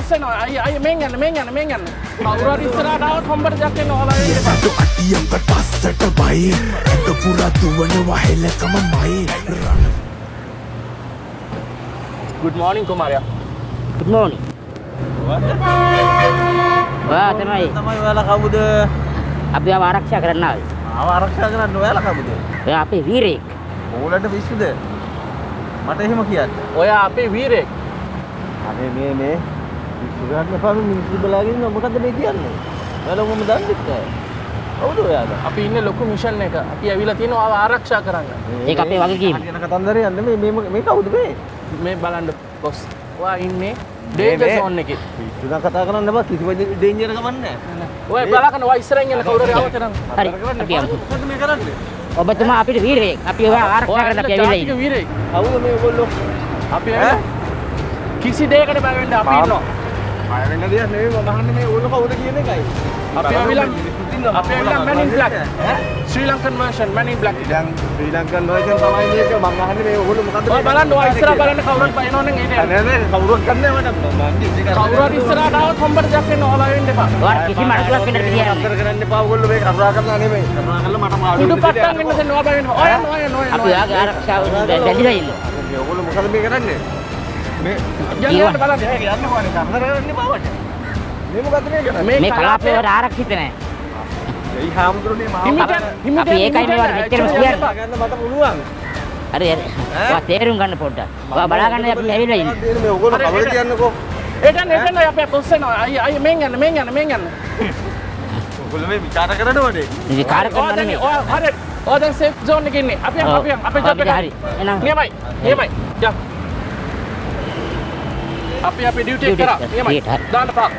පොස් එනවා. අය මෙන් යන්න. කවුරු හරි ඉස්සරහට ආවොත් හොම්බට ජක් එනවා. ඔයාලා එන්න එපා. අඩියකට පස්සට බයි එක පුරා දුවනවා හෙලකම මයි Good morning කුමාරයා. Good morning. Wah, තමයි. තමයි ඔයාලා කවුද? අපි ආව ආරක්ෂා කරන්න ආවේ. ආව ආරක්ෂා කරන්න ඔයාලා කවුද? ඔයා අපේ වීරයෙක්. ඕලට විශ්ුද? මට එහෙම කියන්න. ඔයා අපේ වීරයෙක්. අනේ මේ විශ්ු ගන්න එපා මිනිස්සු බලාගෙන ඉන්න මොකද මේ කියන්නේ? ඔයාලා මොකද දන්නේ නැහැ. කවුද ඔයාලා? අපි ඉන්නේ ලොකු මිෂන් එක. අපි ඇවිල්ලා තියෙනවා ආව ආරක්ෂා කරන්න. ඒක අපේ වගකීම. කියන කතන්දරේ යන්නේ මේ කවුද මේ? මේ බලන්න බොස්. ඔයා ඉන්නේ ඩේන්ජර් zone එකේ. විශ්ු නම් කතා කරන්න බෑ කිසිම ඩේන්ජර් එකක් නැහැ. ඔය බලකන ඔයා ඉස්සරහින් යන කවුරු හරි ආවොත් එනම්. හරි. අපි යමු. මොකද මේ කරන්නේ? ඔබතුමා අපිට වීරයෙක්. අපි ඔයා ආරක්ෂා කරන්න අපි ඇවිල්ලා ඉන්නේ. වීරයෙක්. කවුද මේ ඔයගොල්ලෝ? අපි කිසි දෙයකට බය වෙන්න අපි ඉන්නවා. ආය වෙන්න දෙයක් නෙවෙයි මම අහන්නේ මේ ඔයගොල්ලෝ කවුද කියන එකයි. අපි ඇවිල්ලා Man in Black. Sri Lankan version Man in Black. දැන් ශ්‍රී ලංකන් වර්ෂන් තමයි මේක මම අහන්නේ මේ ඔයගොල්ලෝ මොකද්ද ඔය බලන්න ඔය ඉස්සරහ බලන්න කවුරුත් පයින්නෝ නම් එන්නේ. නෑ කවුරුත් කන්නේ මට මම කවුරු හරි ඉස්සරහට ආවොත් හොම්බට ජක් එනවා. ඔයාලා එන්න එපා. ඔයාලා කිසිම අඩුවක් වෙන්න දෙයක් නෑ. අතර කරන්න එපා ඔයගොල්ලෝ මේ කරුණා කරලා නෙමෙයි කරුණා කරලා මට මාළු කුඩු පට්ටම් වෙන්න දෙන්න ඔයා බය වෙන්න. ඔය අපි ඔයාගේ ආරක්ෂාව බැඳිලා ඉන්නේ. ඔයගොල්ලෝ මොකද මේ කරන්නේ මේ යන්න බලන්න. යන්න ඕනේ කරදර කරන්න එපා වට මේ මොකද්ද මේ කරන්නේ මේ කලාපේ වල ආරක්ෂිත නෑ. ඒ හාමුදුරනේ මහා අපි ඒකයි මේවට මෙච්චරම කියන්නේ. ගන්න මට පුළුවන් හරි. ඔයා තේරුම් ගන්න පොඩ්ඩක්. ඔයා බලා ගන්න අපි ඇවිල්ලා ඉන්නේ. මේ ඔයගොල්ලෝ කවුද කියන්නකෝ එතන අපේ පොස් එනවා. අය මෙන් යන්න. ඔයගොල්ලෝ මේ විචාර කරනවනේ ඉතින් කාර්ය කරනවා නෙමෙයි. ඔයා හරි. ඔයා දැන් සේෆ් zone එකේ ඉන්නේ. අපි යමු. අපේ ජොබ් එක. හරි. එහෙනම් නියමයි. යම්. අපි අපේ ඩියුටි එක කරා. නියමයි. දාන්න පා.